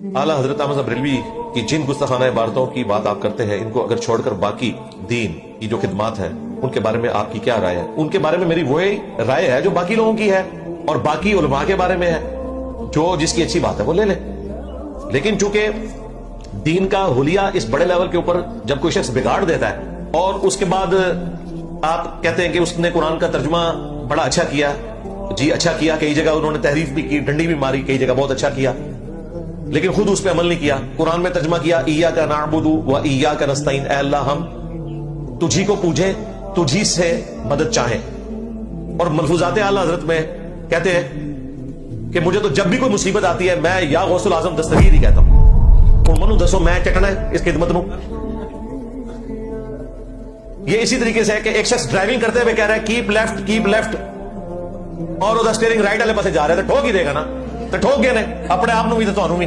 आला हजरत अहमद बरेलवी की जिन गुस्ताखाना इबारतों की बात आप करते हैं, इनको अगर छोड़कर बाकी दीन की जो खिदमात है उनके बारे में आपकी क्या राय है? उनके बारे में मेरी वही राय है जो बाकी लोगों की है, और बाकी उलमा के बारे में है, जो जिसकी अच्छी बात है वो ले ले। लेकिन चूंकि दीन का हुलिया इस बड़े लेवल के ऊपर जब कोई शख्स बिगाड़ देता है और उसके बाद आप कहते हैं कि उसने कुरान का तर्जुमा बड़ा अच्छा किया, जी अच्छा किया, कई जगह उन्होंने तहरीफ भी की, डंडी भी मारी, कई जगह बहुत अच्छा किया, लेकिन खुद उस पर अमल नहीं किया। कुरान में तर्जुमा किया इय्याका नअबुदु व इय्याका नस्तईन, ऐ अल्लाह हम तुझी को पूजें, तुझी से मदद चाहें। और मलफूजात आला हजरत में कहते हैं कि मुझे तो जब भी कोई मुसीबत आती है मैं या गौसुल आजम दस्तगीर ही कहता हूं, और मनु दसो मैं चटना है इस खिदमत में। ये इसी तरीके से है कि एक शख्स ड्राइविंग करते हुए कह रहा है कीप लेफ्ट, और वो स्टीयरिंग राइट वाले पासे जा रहे थे, ठोक ही देगा ना, तो ठोक गए ने अपने आप भी तो भी।